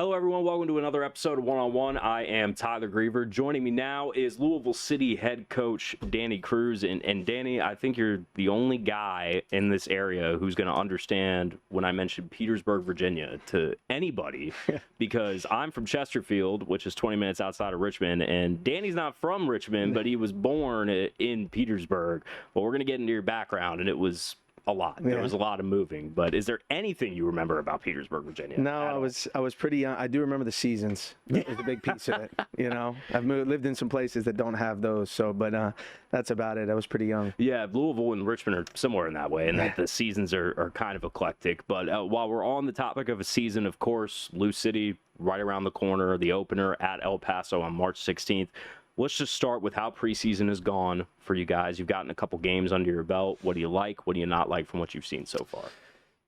Hello, everyone. Welcome to another episode of One on One. I am Tyler Greever. Joining me now is Louisville City head coach Danny Cruz. And Danny, I think you're the only guy in this area who's going to understand when I mention Petersburg, Virginia to anybody, because I'm from Chesterfield, which is 20 minutes outside of Richmond, and Danny's not from Richmond, but he was born in Petersburg. Well, we're going to get into your background, and it was a lot. There was a lot of moving, but is there anything you remember about Petersburg, Virginia? No, I was pretty young. I do remember the seasons. That was a big piece of it. You know, I've lived in some places that don't have those. So, but that's about it. I was pretty young. Yeah, Louisville and Richmond are similar in that way, and that the seasons are kind of eclectic. But while we're on the topic of a season, of course, Lou City right around the corner, the opener at El Paso on March 16th. Let's just start with how preseason has gone for you guys. You've gotten a couple games under your belt. What do you like? What do you not like from what you've seen so far?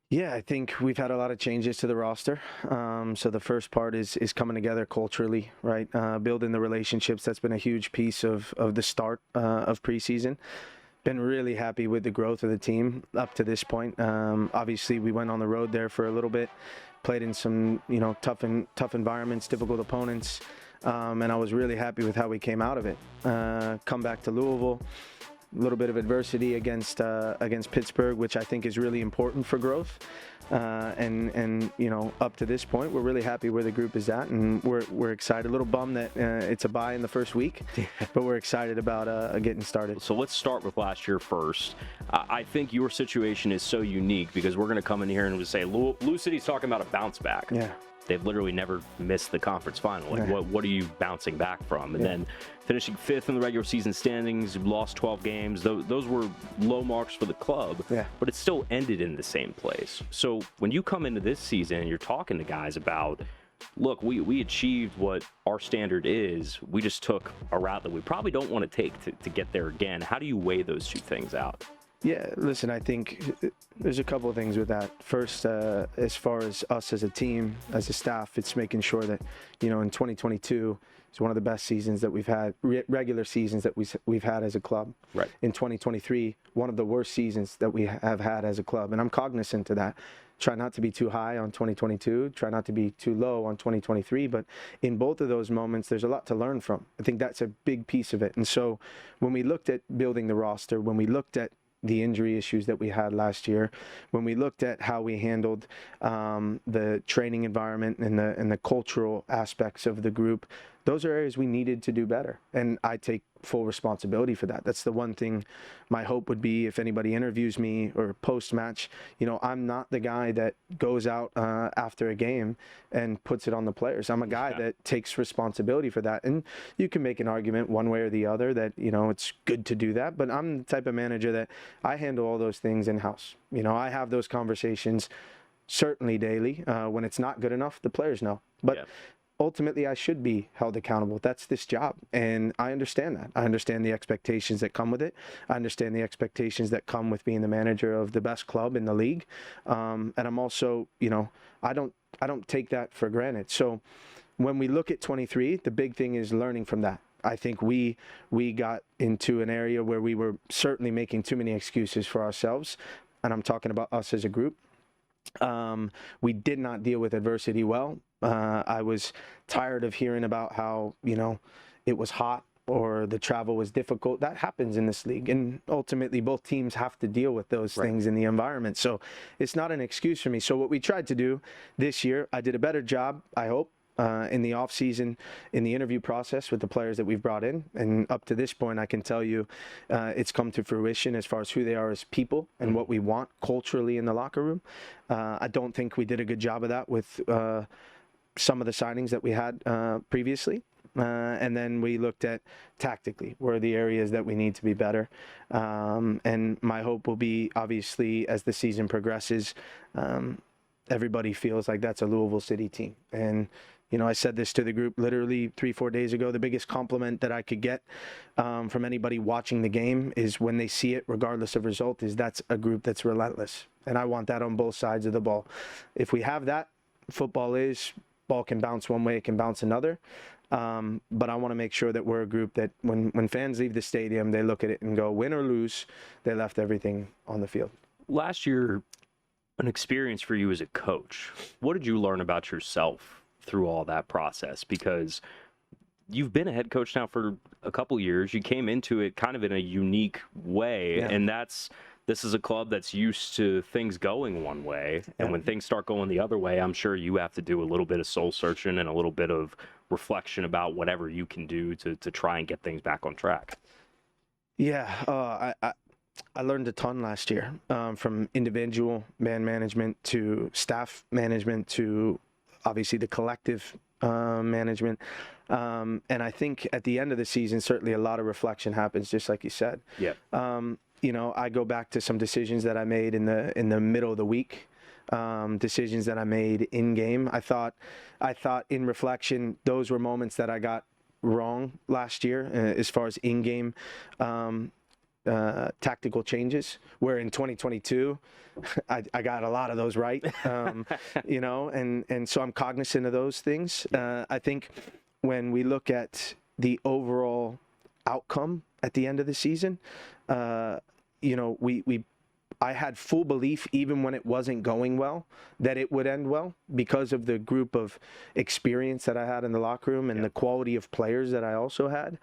Yeah, I think we've had a lot of changes to the roster. So the first part is coming together culturally, right? Building the relationships. That's been a huge piece of the start of preseason. Been really happy with the growth of the team up to this point. Obviously, we went on the road there for a little bit, played in some tough environments, difficult opponents. And I was really happy with how we came out of it. Come back to Louisville, a little bit of adversity against Pittsburgh, which I think is really important for growth. And up to this point, we're really happy where the group is at, and we're excited. A little bummed that it's a bye in the first week, but we're excited about getting started. So let's start with last year first. I think your situation is so unique because we're going to come in here and we say Lou City's talking about a bounce back. Yeah. They've literally never missed the conference final. Like, what are you bouncing back from? And then finishing fifth in the regular season standings, you've lost 12 games. Those were low marks for the club, but it still ended in the same place. So when you come into this season and you're talking to guys about, look, we achieved what our standard is. We just took a route that we probably don't want to take to get there again. How do you weigh those two things out? Yeah, listen, I think there's a couple of things with that. First, as far as us as a team, as a staff, it's making sure that, in 2022, it's one of the best seasons that we've had, regular seasons that we've had as a club. Right. In 2023, one of the worst seasons that we have had as a club, and I'm cognizant of that. Try not to be too high on 2022, try not to be too low on 2023, but in both of those moments, there's a lot to learn from. I think that's a big piece of it. And so when we looked at building the roster, when we looked at the injury issues that we had last year, when we looked at how we handled the training environment and the cultural aspects of the group, those are areas we needed to do better. And I take full responsibility for that. That's the one thing my hope would be if anybody interviews me or post-match, I'm not the guy that goes out after a game and puts it on the players. I'm a guy that takes responsibility for that. And you can make an argument one way or the other that, it's good to do that. But I'm the type of manager that I handle all those things in-house. I have those conversations certainly daily. When it's not good enough, the players know. But ultimately, I should be held accountable. That's this job, and I understand that. I understand the expectations that come with it. I understand the expectations that come with being the manager of the best club in the league. And I'm also, I don't take that for granted. So when we look at 23, the big thing is learning from that. I think we got into an area where we were certainly making too many excuses for ourselves, and I'm talking about us as a group. We did not deal with adversity well. I was tired of hearing about how, it was hot or the travel was difficult. That happens in this league. And ultimately, both teams have to deal with those things in the environment. So it's not an excuse for me. So what we tried to do this year, I did a better job, I hope, in the offseason, in the interview process with the players that we've brought in. And up to this point, I can tell you it's come to fruition as far as who they are as people and what we want culturally in the locker room. I don't think we did a good job of that with some of the signings that we had previously. And then we looked at tactically where are the areas that we need to be better. And my hope will be, obviously, as the season progresses, everybody feels like that's a Louisville City team. And I said this to the group literally 3-4 days ago. The biggest compliment that I could get from anybody watching the game is when they see it, regardless of result, is that's a group that's relentless. And I want that on both sides of the ball. If we have that, ball can bounce one way, it can bounce another. But I want to make sure that we're a group that when fans leave the stadium, they look at it and go, win or lose, they left everything on the field. Last year, an experience for you as a coach. What did you learn about yourself through all that process? Because you've been a head coach now for a couple years. You came into it kind of in a unique way, and this is a club that's used to things going one way, and when things start going the other way, I'm sure you have to do a little bit of soul searching and a little bit of reflection about whatever you can do to try and get things back on track. Yeah, I learned a ton last year, from individual man management to staff management to obviously the collective management. And I think at the end of the season, certainly a lot of reflection happens, just like you said. Yeah. You know, I go back to some decisions that I made in the middle of the week, decisions that I made in game. I thought in reflection, those were moments that I got wrong last year as far as in-game tactical changes, where in 2022 I got a lot of those right. You know, and so I'm cognizant of those things. I think when we look at the overall outcome at the end of the season, you know, I had full belief, even when it wasn't going well, that it would end well because of the group of experience that I had in the locker room and the quality of players that I also had.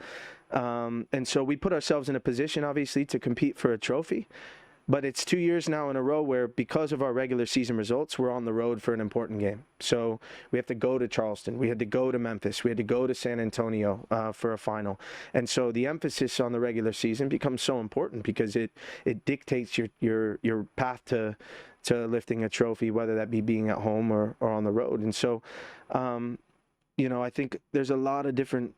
And so we put ourselves in a position, obviously, to compete for a trophy. But it's 2 years now in a row where, because of our regular season results, we're on the road for an important game. So we have to go to Charleston. We had to go to Memphis. We had to go to San Antonio for a final. And so the emphasis on the regular season becomes so important because it dictates your path to lifting a trophy, whether that be being at home or on the road. And so, you know, I think there's a lot of different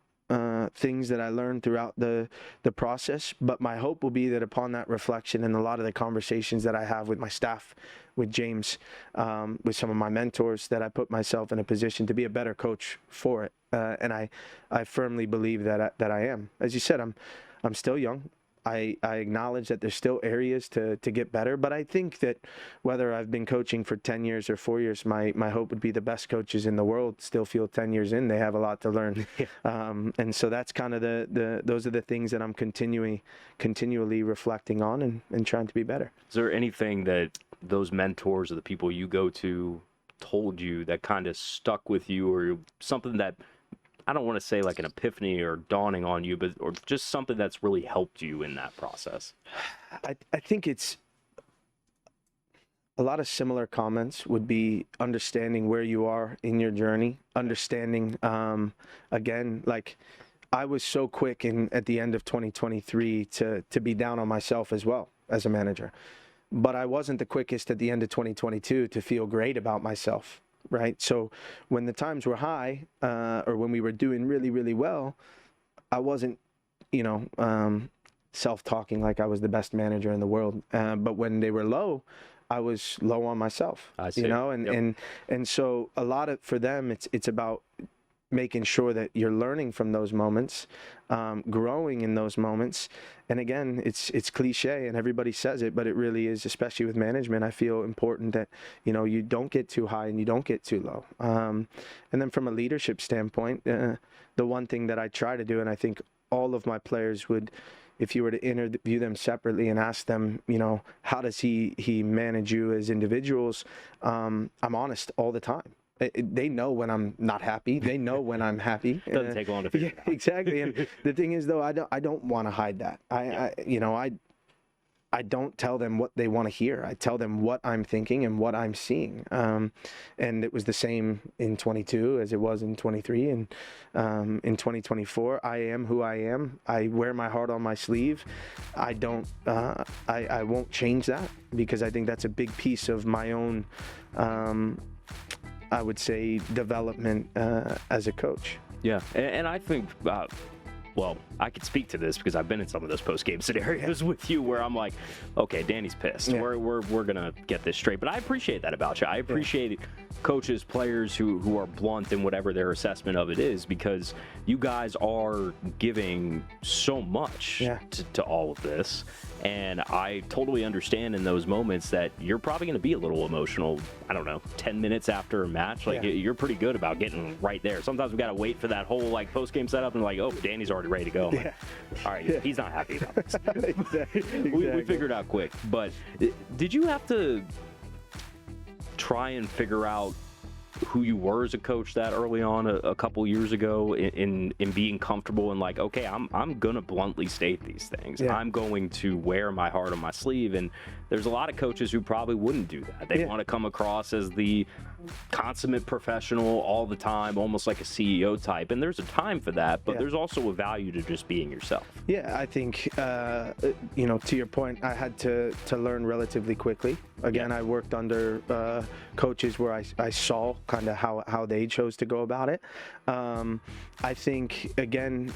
things that I learned throughout the process, but my hope will be that upon that reflection and a lot of the conversations that I have with my staff, with James, with some of my mentors, that I put myself in a position to be a better coach for it. And I firmly believe that I am. As you said, I'm still young. I acknowledge that there's still areas to get better, but I think that whether I've been coaching for 10 years or 4 years, my hope would be the best coaches in the world still feel 10 years in, they have a lot to learn. And so that's kind of those are the things that I'm continually reflecting on and trying to be better. Is there anything that those mentors or the people you go to told you that kind of stuck with you, or something that, I don't want to say like an epiphany or dawning on you, but or just something that's really helped you in that process? I think it's a lot of similar comments would be understanding where you are in your journey, understanding, again, like I was so quick at the end of 2023 to be down on myself as well as a manager, but I wasn't the quickest at the end of 2022 to feel great about myself. Right. So when the times were high, or when we were doing really, really well, I wasn't, you know, self-talking like I was the best manager in the world. But when they were low, I was low on myself, you know, and so a lot of, for them, it's about making sure that you're learning from those moments, growing in those moments. And again, it's cliche and everybody says it, but it really is, especially with management. I feel important that, you know, you don't get too high and you don't get too low. And then from a leadership standpoint, the one thing that I try to do, and I think all of my players would, if you were to interview them separately and ask them, you know, how does he manage you as individuals? I'm honest all the time. They know when I'm not happy. They know when I'm happy. Doesn't take long to figure it out. Exactly. And the thing is, though, I don't want to hide that. I don't tell them what they want to hear. I tell them what I'm thinking and what I'm seeing. And it was the same in 22 as it was in 23. And in 2024, I am who I am. I wear my heart on my sleeve. I won't change that, because I think that's a big piece of my own, I would say, development as a coach. Yeah, and I think, well, I could speak to this because I've been in some of those post-game scenarios with you where I'm like, okay, Danny's pissed. Yeah. We're gonna get this straight. But I appreciate that about you. I appreciate coaches, players who are blunt in whatever their assessment of it is, because you guys are giving so much to all of this. And I totally understand in those moments that you're probably going to be a little emotional, I don't know, 10 minutes after a match. Like, you're pretty good about getting right there. Sometimes we got to wait for that whole, like, post-game setup and, like, oh, Danny's already ready to go. I'm like, all right, he's not happy about this. Exactly. We figured it out quick. But did you have to try and figure out who you were as a coach that early on a couple years ago in being comfortable and like, okay, I'm gonna bluntly state these things. Yeah. I'm going to wear my heart on my sleeve. And there's a lot of coaches who probably wouldn't do that. They want to come across as the consummate professional all the time, almost like a CEO type. And there's a time for that, but there's also a value to just being yourself. Yeah, I think, you know, to your point, I had to learn relatively quickly. Again, I worked under coaches where I saw kind of how they chose to go about it. I think, again,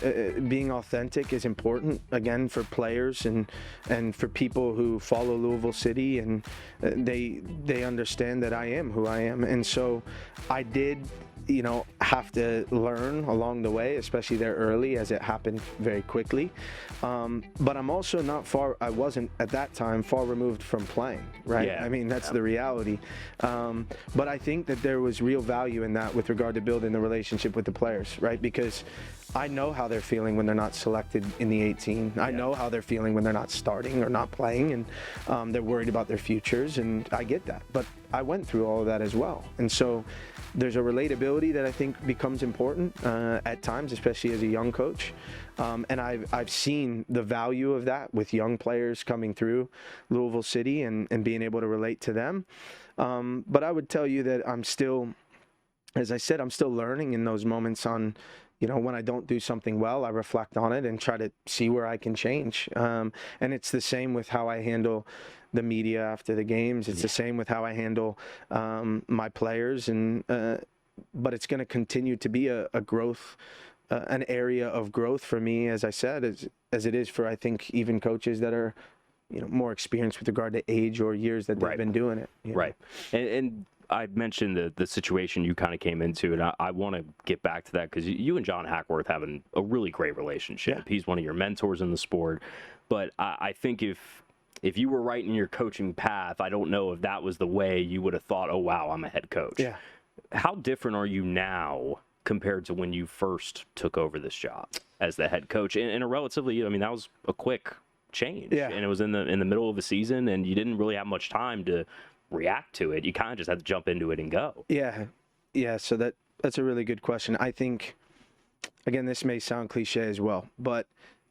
being authentic is important, again, for players and for people who follow Louisville City, and they understand that I am who I am. And so I did, you know, have to learn along the way, especially there early, as it happened very quickly. But I'm also I wasn't at that time far removed from playing, right? Yeah. I mean, that's the reality. But I think that there was real value in that with regard to building the relationship with the players, right? Because I know how they're feeling when they're not selected in the 18. I know how they're feeling when they're not starting or not playing, and they're worried about their futures, and I get that. But I went through all of that as well. And so there's a relatability that I think becomes important at times, especially as a young coach. And I've seen the value of that with young players coming through Louisville City and being able to relate to them. But I would tell you that I'm still, as I said, I'm still learning in those moments on, you know, when I don't do something well, I reflect on it and try to see where I can change. And it's the same with how I handle the media after the games. It's the same with how I handle my players. But it's going to continue to be a growth, an area of growth for me, as I said, as it is for, I think, even coaches that are, you know, more experienced with regard to age or years that they've been doing it. You know? Right. And I mentioned the situation you kind of came into, and I want to get back to that because you and John Hackworth have a really great relationship. He's one of your mentors in the sport. But I think if you were right in your coaching path, I don't know if that was the way you would have thought, oh, wow, I'm a head coach. Yeah. How different are you now compared to when you first took over this job as the head coach in a relatively, I mean, that was a quick change. And it was in the middle of the season, and you didn't really have much time to react to it. You kind of just had to jump into it and go. Yeah. So that's a really good question. I think, again, this may sound cliche as well, but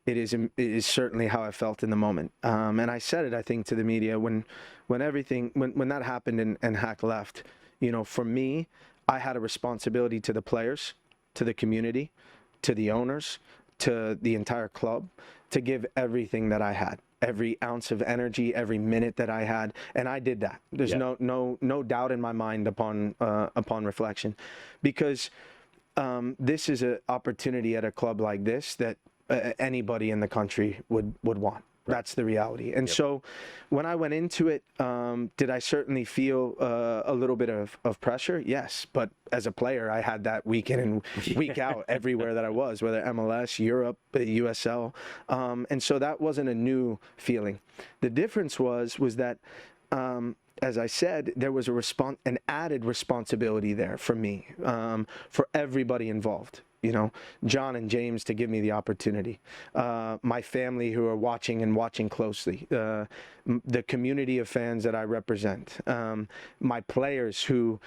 it is certainly how I felt in the moment. And I said it, I think, to the media when that happened and Hack left. You know, for me, I had a responsibility to the players, to the community, to the owners, to the entire club, to give everything that I had, every ounce of energy, every minute that I had, and I did that. There's no doubt in my mind upon reflection, because this is an opportunity at a club like this that anybody in the country would want. That's the reality. And so when I went into it, did I certainly feel a little bit of pressure? Yes. But as a player, I had that week in and week out everywhere that I was, whether MLS, Europe, USL. And so that wasn't a new feeling. The difference was that, as I said, there was an added responsibility there for me, for everybody involved. You know, John and James to give me the opportunity, my family who are watching closely, the community of fans that I represent, my players who,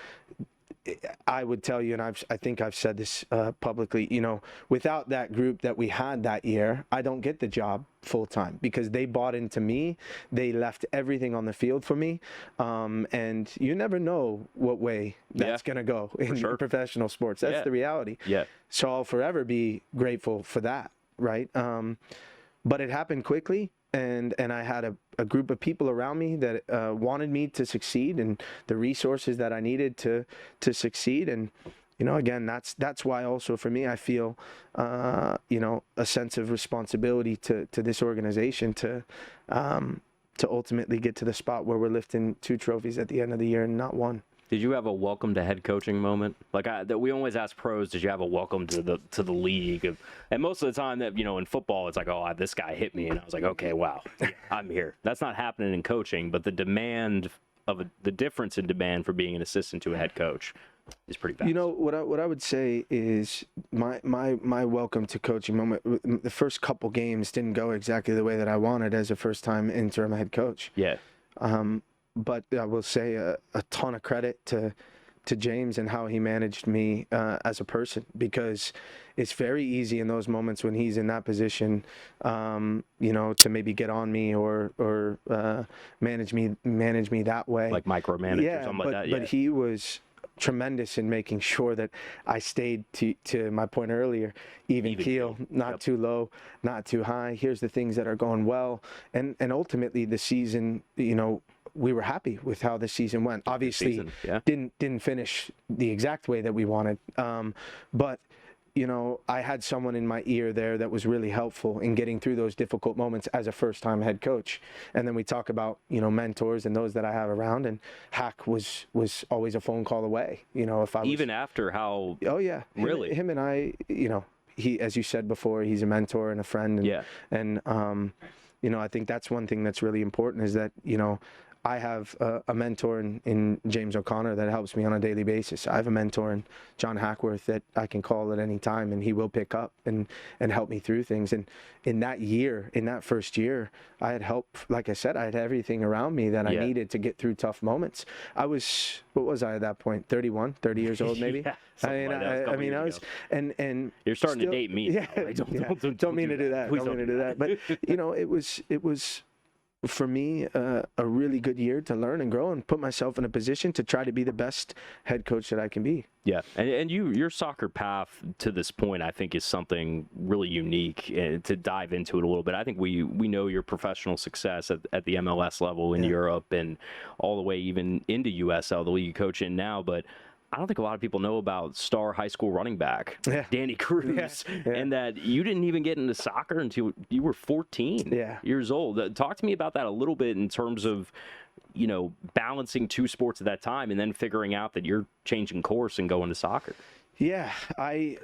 I would tell you, and I think I've said this publicly, you know, without that group that we had that year, I don't get the job full time, because they bought into me. They left everything on the field for me. And you never know what way that's going to go in professional sports. That's the reality. So I'll forever be grateful for that. Right. But it happened quickly. And I had a group of people around me that wanted me to succeed, and the resources that I needed to succeed. And, you know, again, that's why also for me, I feel, you know, a sense of responsibility to this organization to ultimately get to the spot where we're lifting 2 trophies at the end of the year and not 1. Did you have a welcome to head coaching moment? Like that we always ask pros, did you have a welcome to the league? And most of the time that, you know, in football, it's like, oh, this guy hit me. And I was like, okay, wow, I'm here. That's not happening in coaching, but the difference in demand for being an assistant to a head coach is pretty vast. You know, what I would say is my welcome to coaching moment, the first couple games didn't go exactly the way that I wanted as a first-time interim head coach. Yeah. But I will say a ton of credit to to James and how he managed me as a person, because it's very easy in those moments when he's in that position, you know, to maybe get on me or manage me that way, like micromanage or something like that. But he was tremendous in making sure that I stayed to my point earlier, even keel, not too low, not too high. Here's the things that are going well, and ultimately the season, you know, we were happy with how the season went. Obviously, didn't finish the exact way that we wanted, but you know, I had someone in my ear there that was really helpful in getting through those difficult moments as a first-time head coach. And then we talk about, you know, mentors and those that I have around, and Hack was always a phone call away. You know, if I was, even after how. Oh yeah, really, him and I, you know, he, as you said before, he's a mentor and a friend. And, and you know, I think that's one thing that's really important, is that, you know, I have a mentor in James O'Connor that helps me on a daily basis. I have a mentor in John Hackworth that I can call at any time, and he will pick up and help me through things. And in that first year, I had help. Like I said, I had everything around me that I needed to get through tough moments. I was, what was I at that point? 30 years old, maybe. I mean, I was, and you're starting to date me. Yeah, don't mean to do that. Don't mean to do that. But you know, it was. For me, a really good year to learn and grow and put myself in a position to try to be the best head coach that I can be. Yeah, and your soccer path to this point, I think, is something really unique. And to dive into it a little bit, I think we know your professional success at the MLS level in Europe and all the way even into USL, the league you coach in now, but I don't think a lot of people know about star high school running back Danny Cruz, and that you didn't even get into soccer until you were 14 years old. Talk to me about that a little bit in terms of, you know, balancing two sports at that time and then figuring out that you're changing course and going to soccer. Yeah, I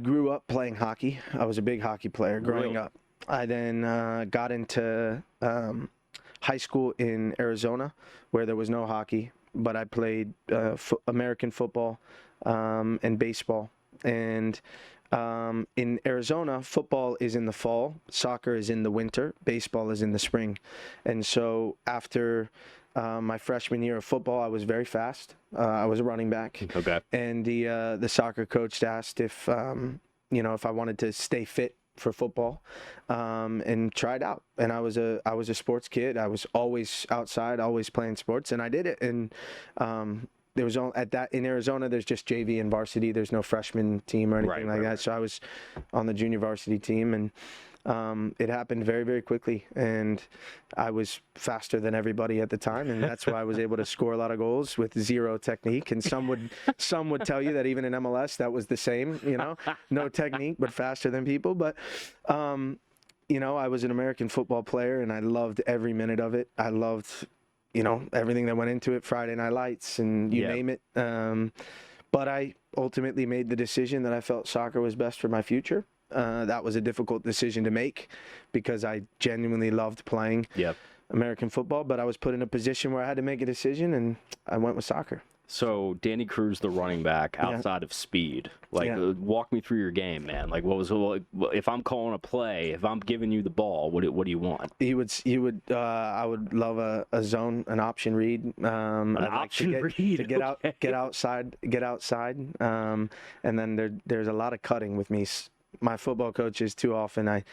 grew up playing hockey. I was a big hockey player growing up. I then got into high school in Arizona, where there was no hockey, but I played American football and baseball. And in Arizona, football is in the fall, soccer is in the winter, baseball is in the spring. And so after my freshman year of football, I was very fast. I was a running back. Okay. And the soccer coach asked if you know, if I wanted to stay fit for football, and tried out. And I was a sports kid. I was always outside, always playing sports, and I did it. And there was in Arizona, there's just JV and varsity. There's no freshman team or anything like that. So I was on the junior varsity team, and it happened very, very quickly, and I was faster than everybody at the time, and that's why I was able to score a lot of goals with zero technique. And some would tell you that even in MLS that was the same, you know, no technique but faster than people. But you know, I was an American football player, and I loved every minute of it. I loved, you know, everything that went into it, Friday Night Lights and you name it. But I ultimately made the decision that I felt soccer was best for my future. That was a difficult decision to make because I genuinely loved playing American football, but I was put in a position where I had to make a decision, and I went with soccer. So Danny Cruz, the running back, outside of speed, like walk me through your game, man. Like, what was, if I'm calling a play, if I'm giving you the ball, what do you want? I would love a zone, an option read, an option read to get out, get outside, and then there's a lot of cutting with me. My football coaches, too often I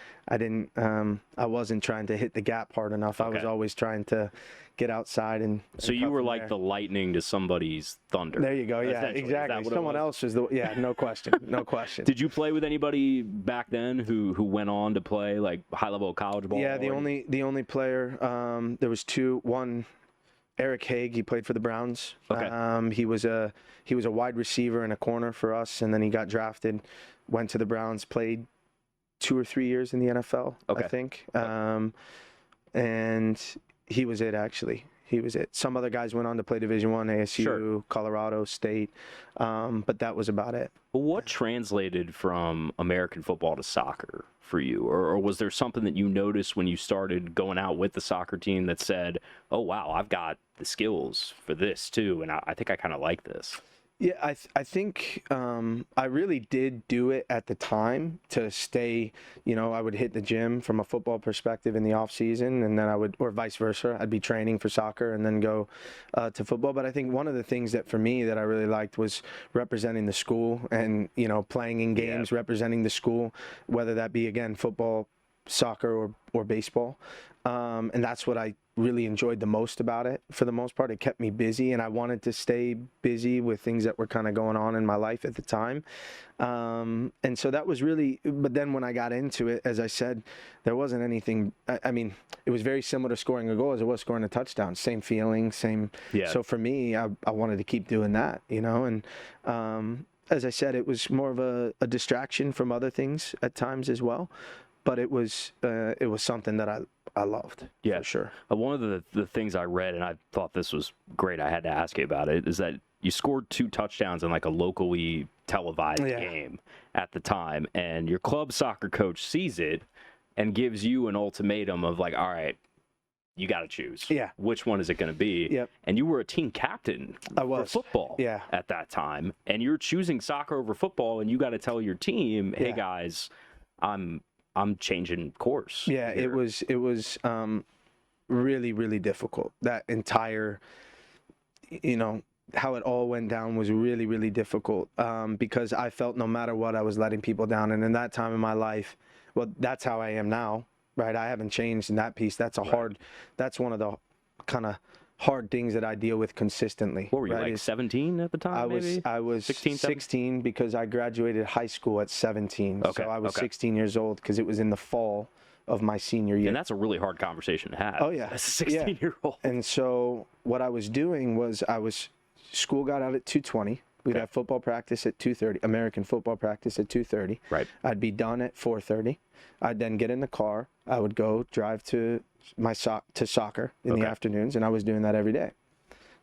wasn't trying to hit the gap hard enough. I was always trying to get outside and so you were like the lightning to somebody's thunder. There you go. Yeah, exactly. Someone else was no question. Did you play with anybody back then who went on to play like high level college ball? Yeah, the only player, there was two. One, Eric Haig, he played for the Browns. Okay. He was a wide receiver and a corner for us, and then he got drafted, went to the Browns, played 2 or 3 years in the NFL, I think. And he was it, actually. He was it. Some other guys went on to play Division I, ASU, Colorado State, but that was about it. Well, what translated from American football to soccer for you? Or was there something that you noticed when you started going out with the soccer team that said, oh, wow, I've got the skills for this too, and I think I kind of like this? Yeah, I think I really did do it at the time to stay, I would hit the gym from a football perspective in the off season, and then or vice versa, I'd be training for soccer and then go to football. But I think one of the things that for me that I really liked was representing the school and, playing in games, representing the school, whether that be, again, football, soccer or baseball. And that's what I really enjoyed the most about it. For the most part, it kept me busy, and I wanted to stay busy with things that were kind of going on in my life at the time. And so that was really, but then when I got into it, as I said, there wasn't anything, I mean, it was very similar to scoring a goal as it was scoring a touchdown. Same feeling, same. Yeah. So for me, I wanted to keep doing that, and as I said, it was more of a distraction from other things at times as well. But it was something that I loved, for sure. One of the things I read, and I thought this was great, I had to ask you about it, is that you scored 2 touchdowns in like a locally televised game at the time, and your club soccer coach sees it and gives you an ultimatum of like, all right, you got to choose. Yeah. Which one is it going to be? Yep. And you were a team captain for football at that time, and you're choosing soccer over football, and you got to tell your team, hey guys, I'm changing course. Yeah, here. It was really, really difficult. That entire, how it all went down was really, really difficult because I felt no matter what, I was letting people down. And in that time in my life, well, that's how I am now, right? I haven't changed in that piece. That's that's one of the kind of hard things that I deal with consistently. What were you, like 17 at the time? I was 16 because I graduated high school at 17. Okay. So I was 16 years old because it was in the fall of my senior year. And that's a really hard conversation to have. Oh yeah. As a 16-year-old. And so what I was doing was school got out at 2:20. We'd have football practice at 2:30, American football practice at 2:30. Right. I'd be done at 4:30. I'd then get in the car. I would go drive to soccer in the afternoons, and I was doing that every day.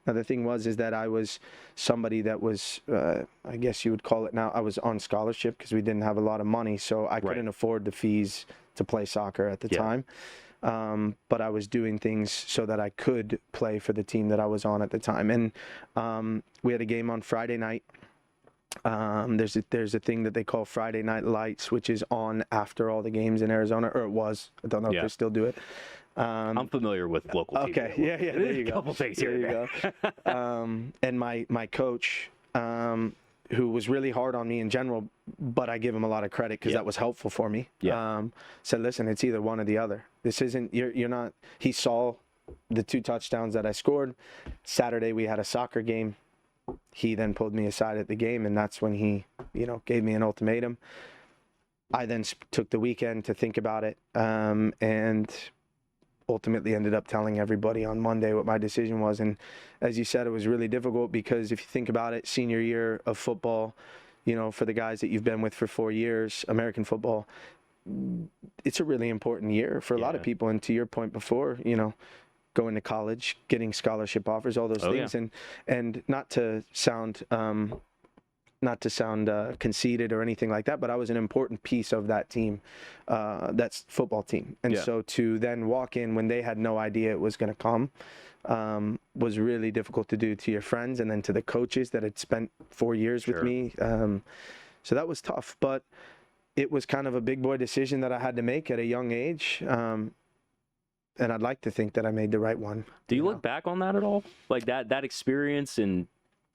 Now the thing is that I was somebody that was, I guess you would call it now, I was on scholarship because we didn't have a lot of money, so I couldn't afford the fees to play soccer at the time. But I was doing things so that I could play for the team that I was on at the time. And we had a game on Friday night. There's a thing that they call Friday Night Lights, which is on after all the games in Arizona, or it was. I don't know if they still do it. I'm familiar with local TV. Okay, yeah, there you go. Couple things here. There you go. And my coach, who was really hard on me in general, but I give him a lot of credit because that was helpful for me. Said, listen, it's either one or the other. This isn't, you're not. He saw the 2 touchdowns that I scored. Saturday we had a soccer game. He then pulled me aside at the game, and that's when he, gave me an ultimatum. I then took the weekend to think about it, and ultimately ended up telling everybody on Monday what my decision was. And as you said, it was really difficult because if you think about it, senior year of football, for the guys that you've been with for 4 years, American football, it's a really important year for a lot of people. And to your point before, going to college, getting scholarship offers, all those things. And not to sound conceited or anything like that, but I was an important piece of that team, that's football team. And so to then walk in when they had no idea it was going to come, was really difficult to do to your friends and then to the coaches that had spent 4 years with me. So that was tough, but it was kind of a big boy decision that I had to make at a young age. And I'd like to think that I made the right one. Do you look back on that at all? Like that experience and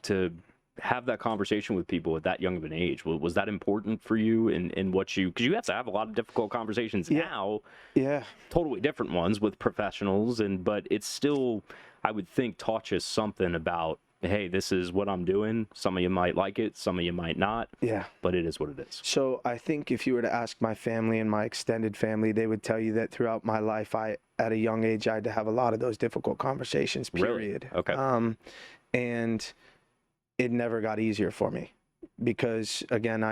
to have that conversation with people at that young of an age, was that important for you in what you, because you have to have a lot of difficult conversations now. Yeah. Totally different ones with professionals, but it's still, I would think, taught you something about, hey, this is what I'm doing. Some of you might like it, some of you might not. Yeah. But it is what it is. So I think if you were to ask my family and my extended family, they would tell you that throughout my life, at a young age, I had to have a lot of those difficult conversations, period. Really? Okay. And it never got easier for me because, again,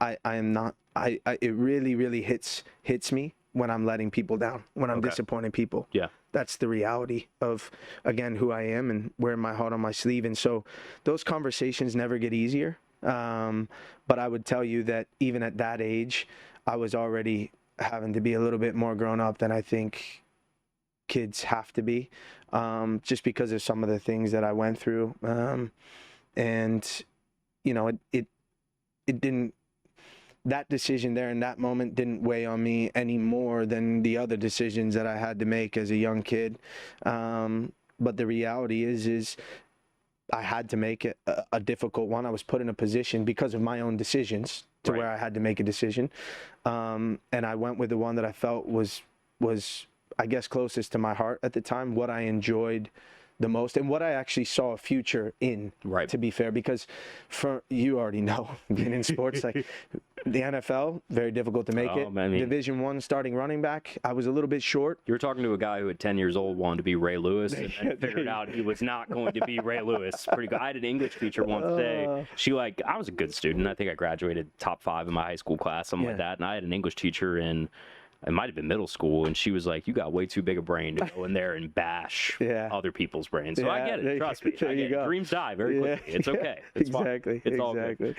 it really, really hits me when I'm letting people down, when I'm disappointing people. Yeah. That's the reality of, again, who I am and wearing my heart on my sleeve. And so those conversations never get easier. But I would tell you that even at that age, I was already having to be a little bit more grown up than I think kids have to be, just because of some of the things that I went through. And, you know, it didn't, that decision there in that moment didn't weigh on me any more than the other decisions that I had to make as a young kid. But the reality is I had to make it a difficult one. I was put in a position because of my own decisions to where I had to make a decision. And I went with the one that I felt was, I guess, closest to my heart at the time, what I enjoyed the most and what I actually saw a future in, to be fair, because you already know, being in sports, like the NFL, very difficult to make it. Man, Division I starting running back, I was a little bit short. You were talking to a guy who at 10 years old wanted to be Ray Lewis and then figured out he was not going to be Ray Lewis. Pretty good. I had an English teacher once say, I was a good student. I think I graduated top 5 in my high school class, something like that. And I had an English teacher in, it might have been middle school, and she was like, you got way too big a brain to go in there and bash other people's brains. So I get it. Trust me. I get it. Dreams die very quickly. It's okay. It's exactly. Fine. It's all good.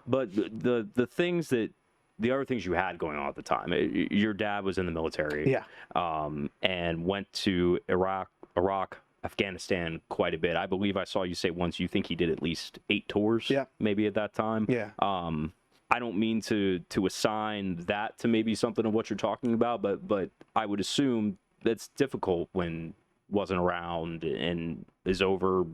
But the things that, the other things you had going on at the time, your dad was in the military. And went to Iraq, Afghanistan quite a bit. I believe I saw you say once you think he did at least 8 tours maybe at that time. I don't mean to assign that to maybe something of what you're talking about, but I would assume that's difficult when wasn't around and is over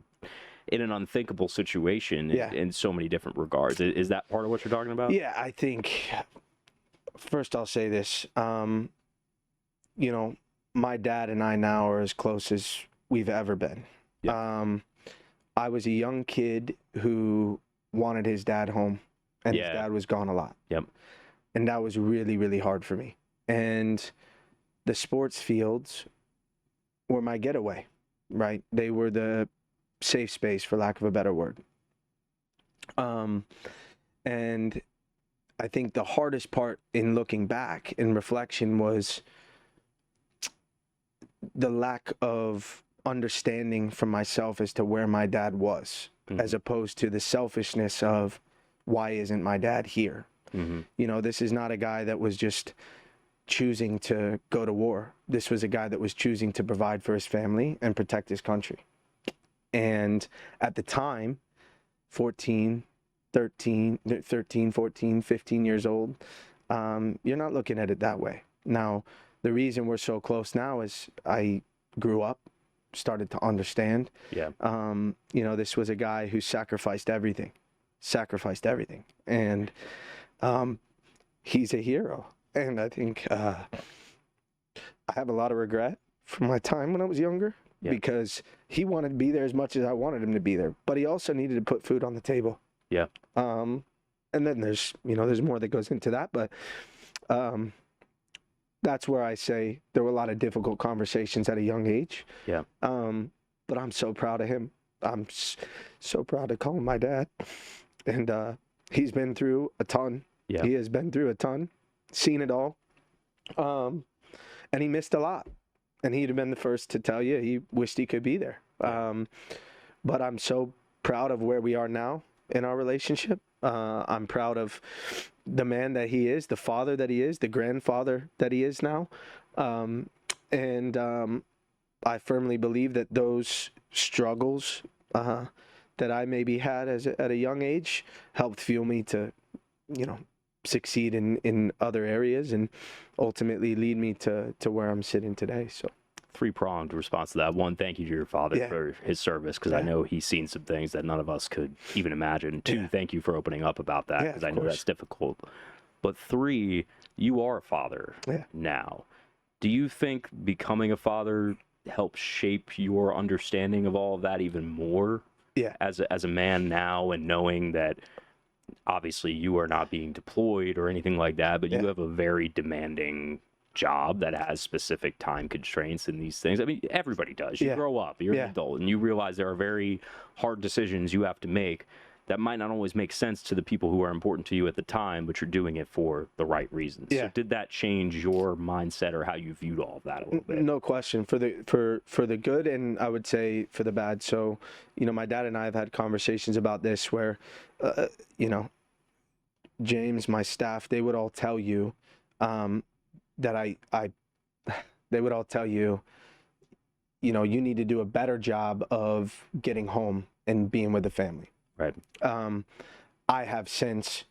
in an unthinkable situation in so many different regards. Is that part of what you're talking about? Yeah, I think, first I'll say this, you know, my dad and I now are as close as we've ever been. I was a young kid who wanted his dad home. And his dad was gone a lot. And that was really, really hard for me. And the sports fields were my getaway, right? They were the safe space, for lack of a better word. And I think the hardest part in looking back in reflection was the lack of understanding from myself as to where my dad was, as opposed to the selfishness of, why isn't my dad here? You know, this is not a guy that was just choosing to go to war. This was a guy that was choosing to provide for his family and protect his country. And at the time, 13, 14, 15 years old, you're not looking at it that way. Now, the reason we're so close now is I grew up, started to understand. You know, this was a guy who sacrificed everything. And he's a hero. And I think I have a lot of regret from my time when I was younger because he wanted to be there as much as I wanted him to be there, but he also needed to put food on the table. And then there's, you know, there's more that goes into that, but that's where I say there were a lot of difficult conversations at a young age. But I'm so proud of him. I'm so proud to call him my dad. And he's been through a ton. He has been through a ton, seen it all. And he missed a lot. And he'd have been the first to tell you he wished he could be there. But I'm so proud of where we are now in our relationship. I'm proud of the man that he is, the father that he is, the grandfather that he is now. And I firmly believe that those struggles that I maybe had at a young age helped fuel me to, you know, succeed in other areas and ultimately lead me to where I'm sitting today. So 3-pronged response to that. One, thank you to your father for his service, because I know he's seen some things that none of us could even imagine. 2, thank you for opening up about that, because I know that's difficult. But 3, you are a father now. Do you think becoming a father helps shape your understanding of all of that even more? As a man now, and knowing that obviously you are not being deployed or anything like that, but you have a very demanding job that has specific time constraints and these things. I mean, everybody does. You grow up, you're an adult, and you realize there are very hard decisions you have to make that might not always make sense to the people who are important to you at the time, but you're doing it for the right reasons. So did that change your mindset or how you viewed all of that a little bit? No question, for the good, and I would say for the bad. So, you know, my dad and I have had conversations about this where, you know, James, my staff, they would all tell you that they would all tell you, you know, you need to do a better job of getting home and being with the family. Right. I have since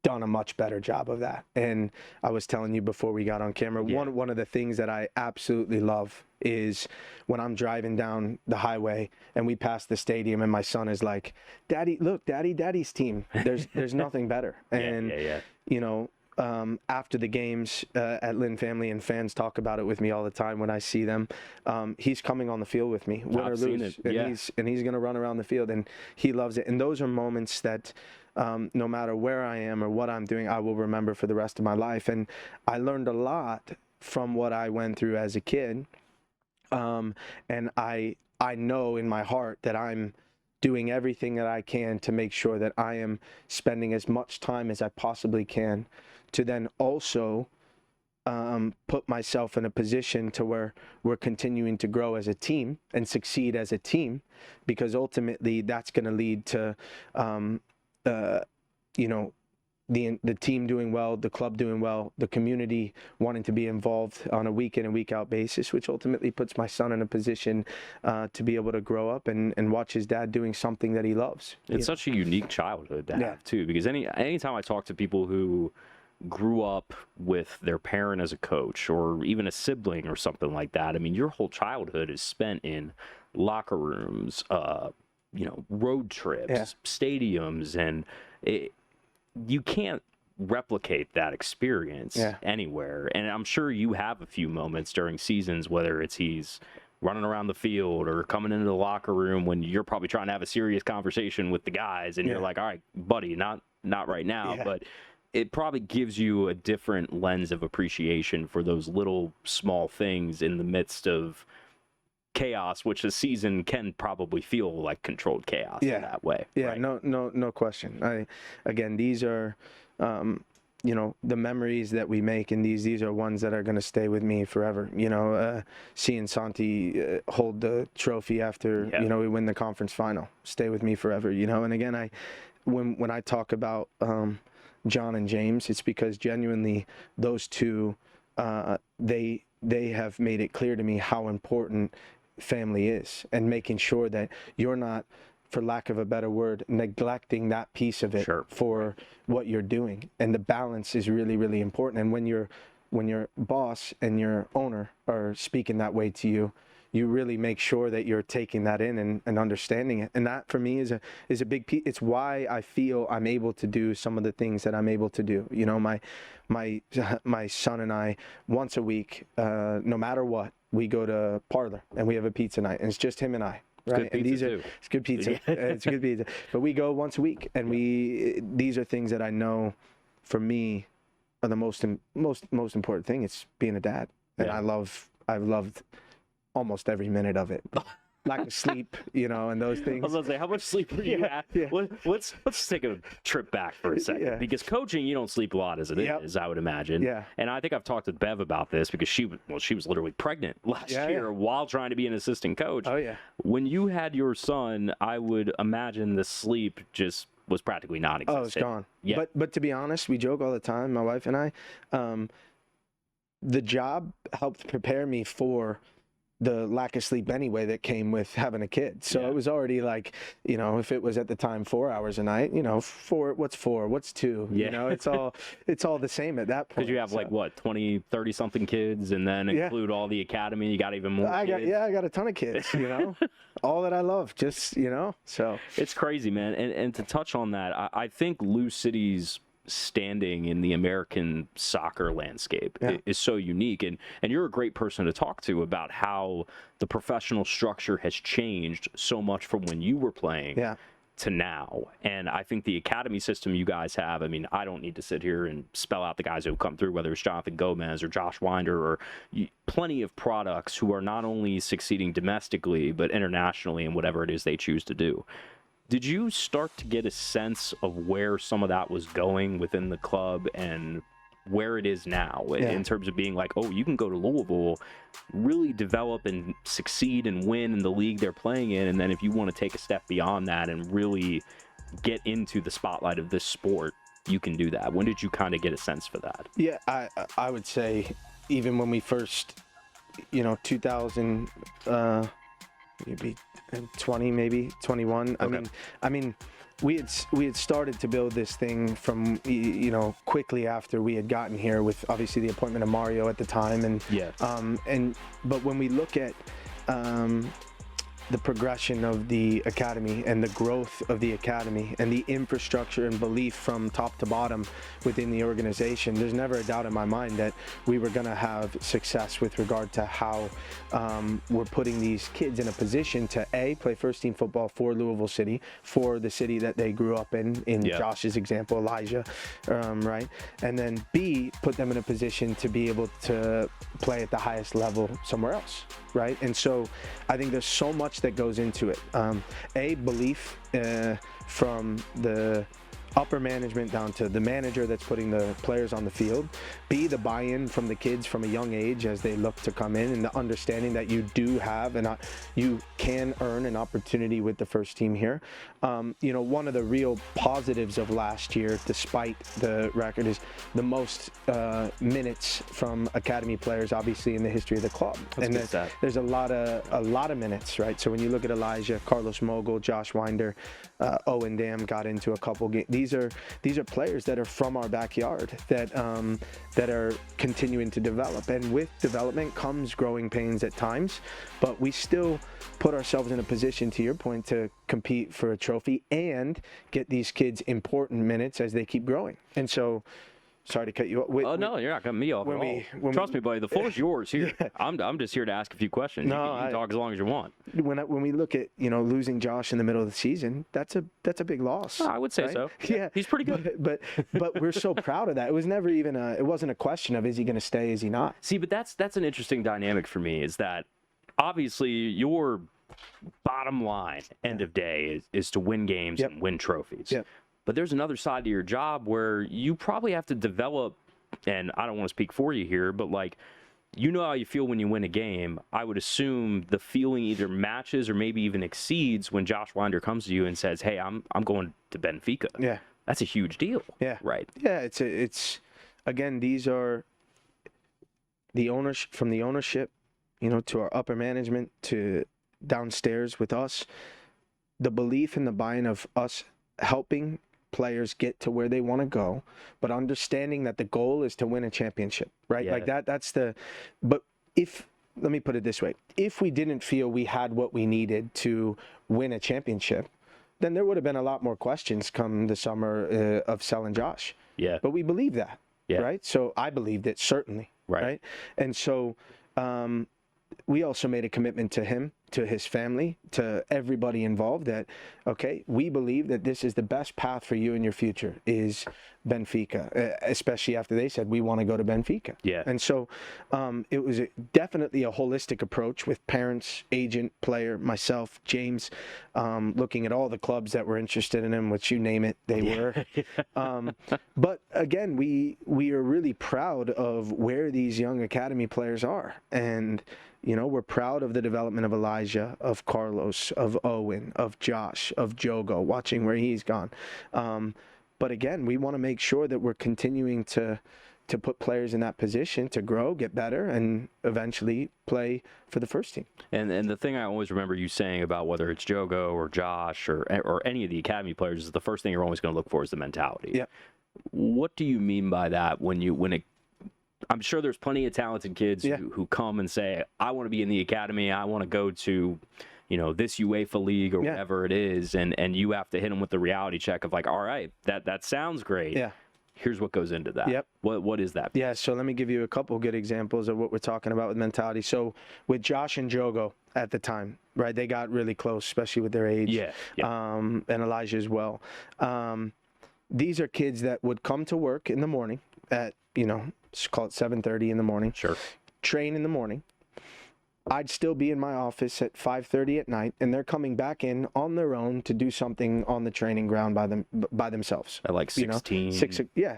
done a much better job of that. And I was telling you before we got on camera, one of the things that I absolutely love is when I'm driving down the highway and we pass the stadium and my son is like, Daddy, look, Daddy's team. There's nothing better. And you know, after the games at Lynn Family, and fans talk about it with me all the time when I see them, he's coming on the field with me, win or lose, and he's going to run around the field, and he loves it. And those are moments that no matter where I am or what I'm doing, I will remember for the rest of my life. And I learned a lot from what I went through as a kid, and I know in my heart that I'm doing everything that I can to make sure that I am spending as much time as I possibly can to then also put myself in a position to where we're continuing to grow as a team and succeed as a team, because ultimately that's going to lead to, you know, the team doing well, the club doing well, the community wanting to be involved on a week in and week out basis, which ultimately puts my son in a position to be able to grow up and watch his dad doing something that he loves. It's such a unique childhood to have too, because anytime I talk to people who grew up with their parent as a coach or even a sibling or something like that, I mean, your whole childhood is spent in locker rooms, you know, road trips, stadiums, and you can't replicate that experience anywhere. And I'm sure you have a few moments during seasons, whether it's he's running around the field or coming into the locker room when you're probably trying to have a serious conversation with the guys and you're like, all right, buddy, not right now. But it probably gives you a different lens of appreciation for those little small things in the midst of chaos, which a season can probably feel like controlled chaos in that way. Right? No question. Again, these are you know, the memories that we make, and these are ones that are going to stay with me forever. You know, seeing Santi hold the trophy after you know, we win the conference final, stay with me forever. You know, and again, when I talk about John and James, it's because genuinely those two, they have made it clear to me how important family is, and making sure that you're not, for lack of a better word, neglecting that piece of it for what you're doing. And the balance is really, really important. And when your boss and your owner are speaking that way to you, you really make sure that you're taking that in and understanding it. And that for me is a big piece. It's why I feel I'm able to do some of the things that I'm able to do. You know, my son and I, once a week, no matter what, we go to Parlor and we have a pizza night, and it's just him and I. Right, and it's good pizza. It's good pizza. But we go once a week, and these are things that I know, for me, are the most important thing. It's being a dad, and I've loved almost every minute of it. Lack of sleep, you know, and those things. I was gonna say, how much sleep are you at? Let's take a trip back for a second, because coaching, you don't sleep a lot as it is, I would imagine. And I think I've talked with Bev about this, because she was literally pregnant last year while trying to be an assistant coach. When you had your son, I would imagine the sleep just was practically non-existent. Oh, it's gone. But to be honest, we joke all the time, my wife and I. The job helped prepare me for the lack of sleep anyway that came with having a kid. So it was already like, you know, if it was at the time 4 hours a night, you know, what's 2, you know, it's all the same at that point. Because you have like what, 20, 30 something kids, and then include all the academy, you got even more kids. I got a ton of kids, you know, all that I love, just, you know, so. It's crazy, man. And to touch on that, I think Lou City's standing in the American soccer landscape is so unique, and you're a great person to talk to about how the professional structure has changed so much from when you were playing to now. And I think the academy system you guys have, I mean, I don't need to sit here and spell out the guys who come through, whether it's Jonathan Gomez or Josh Winder, or plenty of products who are not only succeeding domestically but internationally in whatever it is they choose to do. Did you start to get a sense of where some of that was going within the club and where it is now in terms of being like, oh, you can go to Louisville, really develop and succeed and win in the league they're playing in, and then if you want to take a step beyond that and really get into the spotlight of this sport, you can do that? When did you kind of get a sense for that? Yeah, I would say even when we first, you know, 2000, you'd be 20, maybe 21. Okay. I mean, we had started to build this thing from, you know, quickly after we had gotten here with obviously the appointment of Mario at the time, and but when we look at the progression of the academy and the growth of the academy and the infrastructure and belief from top to bottom within the organization, there's never a doubt in my mind that we were going to have success with regard to how we're putting these kids in a position to play first team football for Louisville City, for the city that they grew up in Josh's example, Elijah, right? And then B, put them in a position to be able to play at the highest level somewhere else, right? And so I think there's so much that goes into it. Belief from the upper management down to the manager that's putting the players on the field. B, the buy-in from the kids from a young age as they look to come in, and the understanding that you do have and you can earn an opportunity with the first team here. You know, one of the real positives of last year, despite the record, is the most minutes from academy players, obviously, in the history of the club. There's a lot of minutes, right? So when you look at Elijah, Carlos Mogul, Josh Winder, Owen Dam got into a couple games. These are players that are from our backyard that are continuing to develop, and with development comes growing pains at times, but we still put ourselves in a position, to your point, to compete for a trophy and get these kids important minutes as they keep growing. And so, sorry to cut you off. No, you're not cutting me off at all. Trust me, buddy. The floor is yours here. Yeah. I'm just here to ask a few questions. No, you can talk as long as you want. When we look at, you know, losing Josh in the middle of the season, that's a big loss. I would say right? So. Yeah, he's pretty good. But we're so proud of that. It was never even it wasn't a question of is he going to stay, is he not? See, but that's an interesting dynamic for me. Is that obviously your bottom line, end of day, is to win games and win trophies. Yep. But there's another side to your job where you probably have to develop, and I don't want to speak for you here, but like, you know how you feel when you win a game. I would assume the feeling either matches or maybe even exceeds when Josh Winder comes to you and says, "Hey, I'm going to Benfica." Yeah, that's a huge deal. Yeah, right. Yeah, it's again, these are the ownership, from the ownership, you know, to our upper management, to downstairs with us, the belief and the buy-in of us helping players get to where they want to go, but understanding that the goal is to win a championship, right? Yeah. Like but let me put it this way, if we didn't feel we had what we needed to win a championship, then there would have been a lot more questions come the summer of selling Josh. Yeah. But we believe that, right? So I believed it, certainly, right? And so we also made a commitment to him, to his family, to everybody involved that, okay, we believe that this is the best path for you in your future is Benfica, especially after they said we want to go to Benfica. Yeah. And so it was definitely a holistic approach with parents, agent, player, myself, James, looking at all the clubs that were interested in him, which you name it, they were. But again, we are really proud of where these young academy players are. And you know, we're proud of the development of Elijah, of Carlos, of Owen, of Josh, of Jogo, watching where he's gone. But again, we want to make sure that we're continuing to put players in that position to grow, get better, and eventually play for the first team. And the thing I always remember you saying about whether it's Jogo or Josh or any of the academy players is the first thing you're always going to look for is the mentality. Yeah. What do you mean by that I'm sure there's plenty of talented kids who come and say, I want to be in the academy, I want to go to, you know, this UEFA league or whatever it is, and you have to hit them with the reality check of like, all right, that sounds great. Yeah. Here's what goes into that. Yep. What is that? Yeah, so let me give you a couple good examples of what we're talking about with mentality. So with Josh and Jogo at the time, right, they got really close, especially with their age. Yeah. And Elijah as well. These are kids that would come to work in the morning at, you know, call it 7:30 in the morning. Sure. Train in the morning. I'd still be in my office at 5:30 at night, and they're coming back in on their own to do something on the training ground by themselves. At like 16.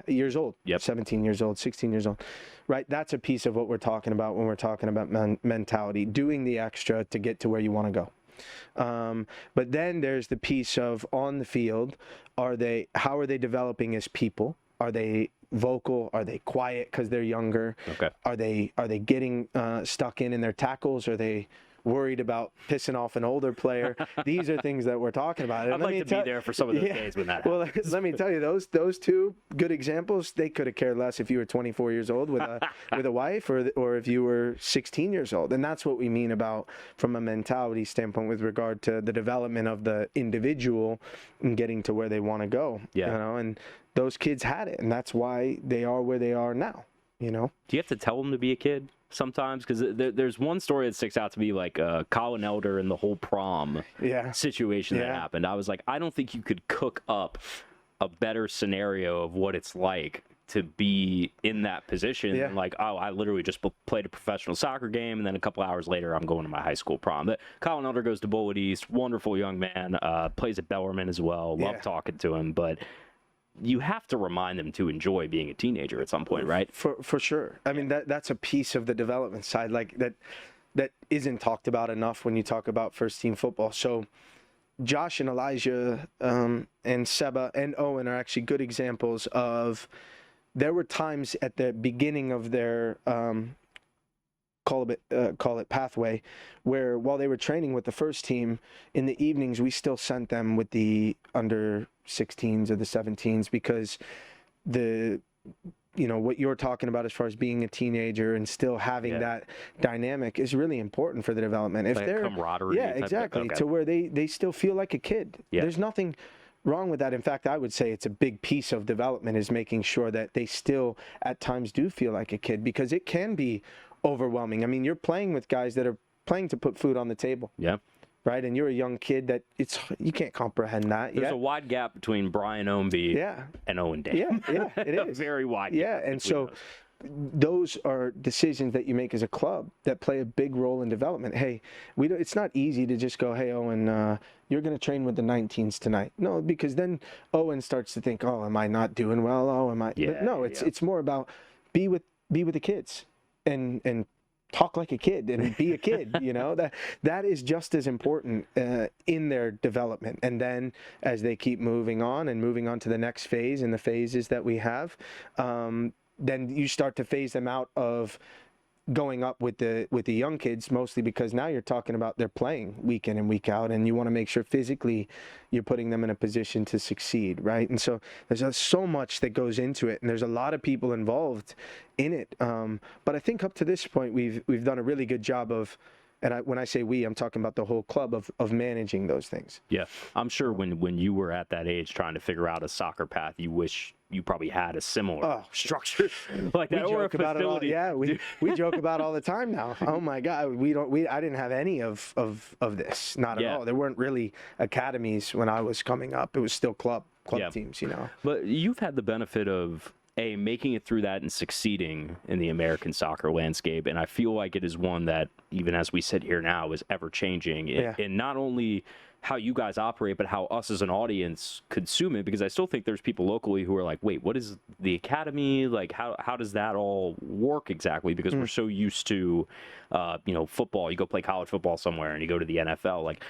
Years old. Yep. 17 years old, 16 years old. Right. That's a piece of what we're talking about when we're talking about mentality, doing the extra to get to where you want to go. But then there's the piece of on the field, how are they developing as people? Are they vocal? Are they quiet because they're younger? Okay. Are they getting stuck in their tackles? Are they worried about pissing off an older player. These are things that we're talking about. And I'd like to be there for some of those days when that happens. Well, let me tell you, those two good examples, they could have cared less if you were 24 years old with a wife or if you were 16 years old. And that's what we mean about from a mentality standpoint with regard to the development of the individual and getting to where they want to go. Yeah. You know, and those kids had it, and that's why they are where they are now. You know, do you have to tell them to be a kid sometimes? Because there's one story that sticks out to me, like Colin Elder and the whole prom situation that happened. I was like, I don't think you could cook up a better scenario of what it's like to be in that position. Yeah. Like, oh, I literally just played a professional soccer game, and then a couple hours later, I'm going to my high school prom. But Colin Elder goes to Bullitt East, wonderful young man, plays at Bellarmine as well. Love talking to him, but you have to remind them to enjoy being a teenager at some point, right? For sure. I mean, that's a piece of the development side, like that isn't talked about enough when you talk about first team football. So Josh and Elijah and Seba and Owen are actually good examples of, there were times at the beginning of their call it pathway, where while they were training with the first team, in the evenings we still sent them with the under 16s or the 17s, because what you're talking about as far as being a teenager and still having that dynamic is really important for the development. If like they're camaraderie, exactly, to where they still feel like a kid. There's nothing wrong with that. In fact, I would say it's a big piece of development, is making sure that they still at times do feel like a kid, because it can be overwhelming. I mean, you're playing with guys that are playing to put food on the table. Yeah. Right, and you're a young kid that you can't comprehend that. There's a wide gap between Brian Ownby and Owen Day. Yeah, it is. A very wide gap. Yeah, and so those are decisions that you make as a club that play a big role in development. Hey, it's not easy to just go, hey, Owen, you're going to train with the 19s tonight. No, because then Owen starts to think, oh, am I not doing well? Oh, am I? Yeah, but no, it's more about be with the kids and talk like a kid and be a kid. That is just as important in their development. And then as they keep moving on to the next phase and the phases that we have, then you start to phase them out of going up with the young kids, mostly because now you're talking about they're playing week in and week out, and you want to make sure physically you're putting them in a position to succeed, right? And so there's so much that goes into it, and there's a lot of people involved in it. But I think up to this point, we've done a really good job of, and when I say we, I'm talking about the whole club of managing those things. Yeah, I'm sure when you were at that age trying to figure out a soccer path, you wish you probably had a similar structure like that, or a facility. We joke about it all the time now. Oh my God, I didn't have any of this, not at all. There weren't really academies when I was coming up. It was still club teams, But you've had the benefit of making it through that and succeeding in the American soccer landscape, and I feel like it is one that, even as we sit here now, is ever changing. And not only how you guys operate, but how us as an audience consume it, because I still think there's people locally who are like, wait, what is the academy? Like, how does that all work exactly? Because we're so used to, football. You go play college football somewhere and you go to the NFL. Like,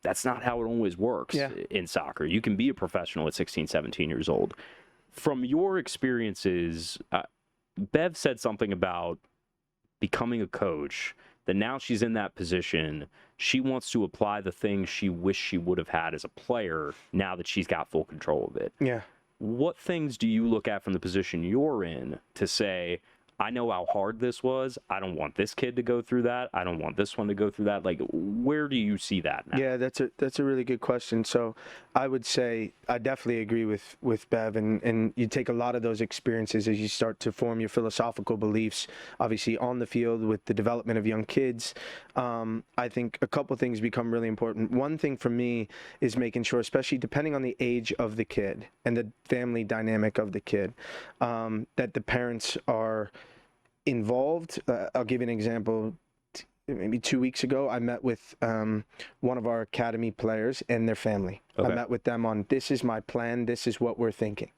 that's not how it always works in soccer. You can be a professional at 16, 17 years old. From your experiences, Bev said something about becoming a coach, that now she's in that position, she wants to apply the things she wished she would have had as a player now that she's got full control of it. Yeah. What things do you look at from the position you're in to say, I know how hard this was. I don't want this kid to go through that. I don't want this one to go through that. Like, where do you see that now? Yeah, that's a really good question. So I would say I definitely agree with Bev, and you take a lot of those experiences as you start to form your philosophical beliefs, obviously on the field with the development of young kids. I think a couple things become really important. One thing for me is making sure, especially depending on the age of the kid and the family dynamic of the kid, that the parents are involved. I'll give you an example. Maybe 2 weeks ago, I met with one of our academy players and their family. Okay. I met with them on, this is my plan, this is what we're thinking.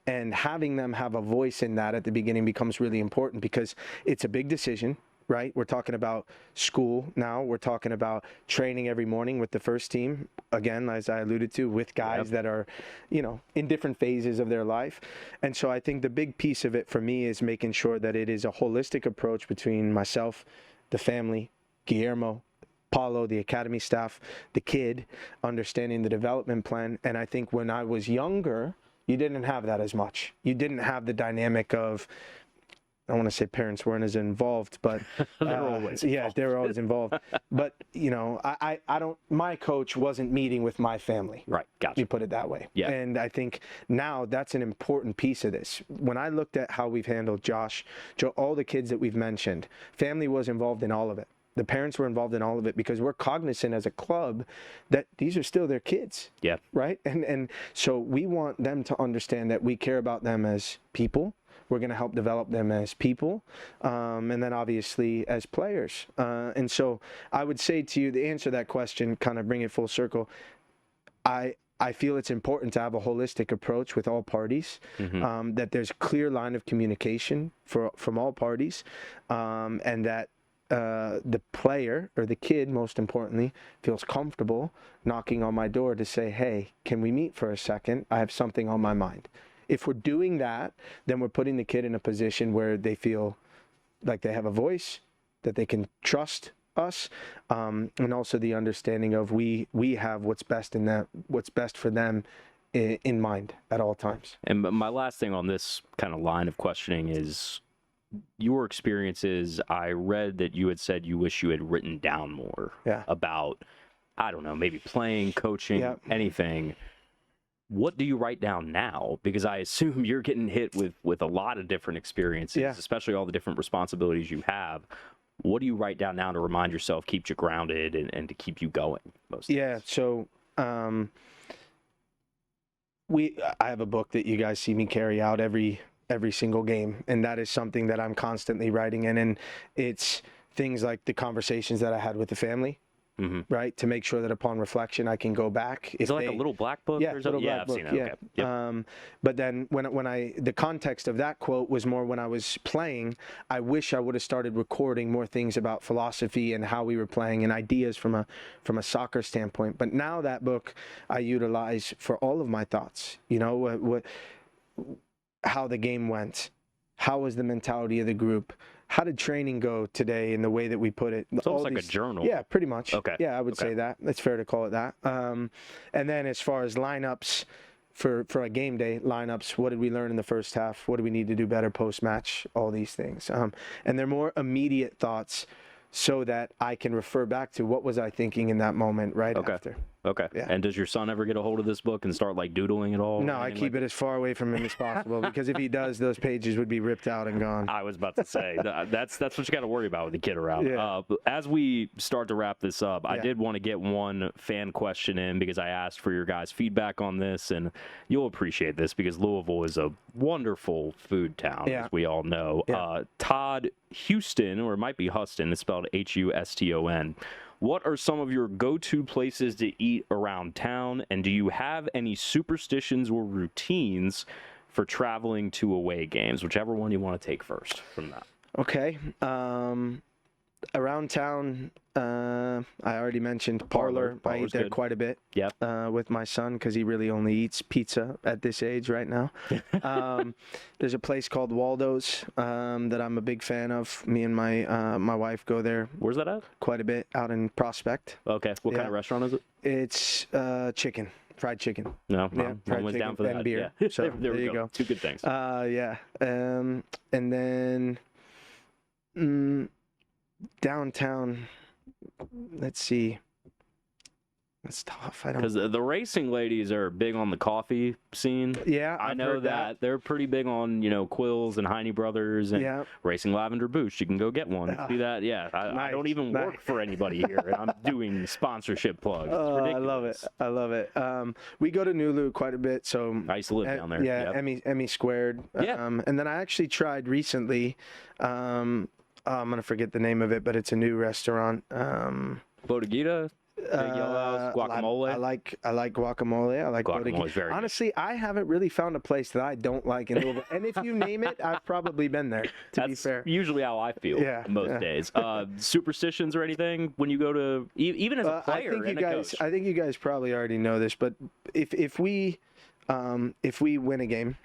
And having them have a voice in that at the beginning becomes really important, because it's a big decision, right? We're talking about school now. We're talking about training every morning with the first team, again, as I alluded to, with guys that are, in different phases of their life. And so I think the big piece of it for me is making sure that it is a holistic approach between myself, the family, Guillermo, Paulo, the academy staff, the kid, understanding the development plan. And I think when I was younger, you didn't have that as much. You didn't have the dynamic of, I don't want to say parents weren't as involved, but They're always yeah, they were always involved. But you know, I don't. My coach wasn't meeting with my family. Right, gotcha. You put it that way. Yeah. And I think now that's an important piece of this. When I looked at how we've handled Josh, Joe, all the kids that we've mentioned, family was involved in all of it. The parents were involved in all of it because we're cognizant as a club that these are still their kids. Yeah. Right. And so we want them to understand that we care about them as people. We're going to help develop them as people, and then obviously as players. And so I would say to you, to answer that question, kind of bring it full circle, I feel it's important to have a holistic approach with all parties, that there's a clear line of communication from all parties, and that the player or the kid, most importantly, feels comfortable knocking on my door to say, hey, can we meet for a second? I have something on my mind. If we're doing that, then we're putting the kid in a position where they feel like they have a voice, that they can trust us, and also the understanding of we have what's best for them in mind at all times. And my last thing on this kind of line of questioning is your experiences. I read that you had said you wish you had written down more about, I don't know, maybe playing, coaching, anything. What do you write down now? Because I assume you're getting hit with a lot of different experiences, especially all the different responsibilities you have. What do you write down now to remind yourself, keep you grounded, and to keep you going? So I have a book that you guys see me carry out every single game, and that is something that I'm constantly writing in, and it's things like the conversations that I had with the family. Right, to make sure that upon reflection I can go back. Is it like a little black book? Yeah, or something? little black I've book. seen it. Yeah. Okay. Yep. But then when the context of that quote was more when I was playing, I wish I would have started recording more things about philosophy and how we were playing and ideas from a soccer standpoint. But now that book I utilize for all of my thoughts. You know, how the game went, how was the mentality of the group. How did training go today in the way that we put it? It's almost like a journal. Yeah, pretty much. Okay. Yeah, I would say that. It's fair to call it that. And then as far as lineups for a game day, lineups, what did we learn in the first half? What do we need to do better post-match? All these things. And they're more immediate thoughts so that I can refer back to what was I thinking in that moment after. Okay. Yeah. And does your son ever get a hold of this book and start like doodling it all? No, I keep it as far away from him as possible because if he does, those pages would be ripped out and gone. I was about to say that's what you got to worry about with the kid around. Yeah. As we start to wrap this up, I did want to get one fan question in because I asked for your guys' feedback on this, and you'll appreciate this because Louisville is a wonderful food town, as we all know. Todd Houston, or it might be Huston, it's spelled Huston. What are some of your go-to places to eat around town, and do you have any superstitions or routines for traveling to away games? Whichever one you want to take first from that. Okay. Around town, I already mentioned Parlor. I eat there quite a bit. With my son because he really only eats pizza at this age right now. There's a place called Waldo's that I'm a big fan of. Me and my wife go there. Where's that at? Quite a bit out in Prospect. Okay. What kind of restaurant is it? It's fried chicken. No, fried was chicken down for and that. beer. Yeah. So there you go. Two good things. And then downtown, let's see. That's tough. Because the racing ladies are big on the coffee scene. Yeah, I know that. They're pretty big on, Quills and Heine Brothers and Racing Lavender Boost. You can go get one. See that? Yeah, I don't even work for anybody here, and I'm doing sponsorship plugs. It's ridiculous. I love it. We go to Nulu quite a bit, so I used to live down there. Yeah, Emmy Squared. And then I actually tried recently. I'm gonna forget the name of it, but it's a new restaurant. Bodeguita. Big Yellow House, guacamole. I like guacamole. I like guacamole's very good. Honestly, I haven't really found a place that I don't like in Louisville. And if you name it, I've probably been there. Be fair, usually how I feel most days. Superstitions or anything when you go to even as a player and a coach. I think you guys probably already know this, but if we win a game,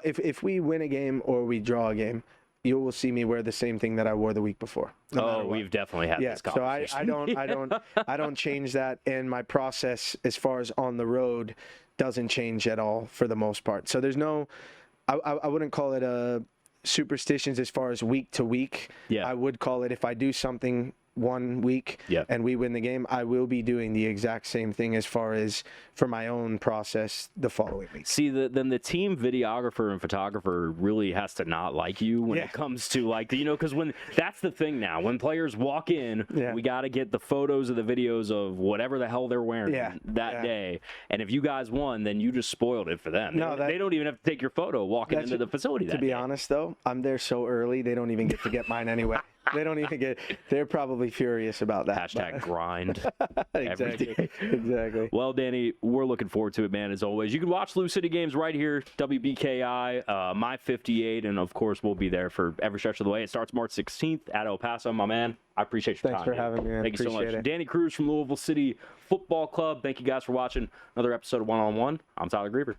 if we win a game or we draw a game, you will see me wear the same thing that I wore the week before. No matter what. We've definitely had this conversation. So I don't change that, and my process as far as on the road doesn't change at all for the most part. So there's no, I wouldn't call it a superstitions as far as week to week. Yeah. I would call it, if I do something one week and we win the game, I will be doing the exact same thing as far as for my own process the following week. See, then the team videographer and photographer really has to not like you when it comes to, like, because when that's the thing now, when players walk in, we got to get the photos or the videos of whatever the hell they're wearing that day. And if you guys won, then you just spoiled it for them. No, they don't even have to take your photo walking into the facility that day. To be honest, though, I'm there so early, they don't even get to get mine anyway. They don't even get. They're probably furious about that. Hashtag grind. Exactly. Well, Danny, we're looking forward to it, man. As always, you can watch Louisville City games right here, WBKI, My 58, and of course, we'll be there for every stretch of the way. It starts March 16th at El Paso, my man. I appreciate your time. Thanks for having me, man. Thank you so much. Appreciate it. Danny Cruz from Louisville City Football Club. Thank you guys for watching another episode of One on One. I'm Tyler Greever.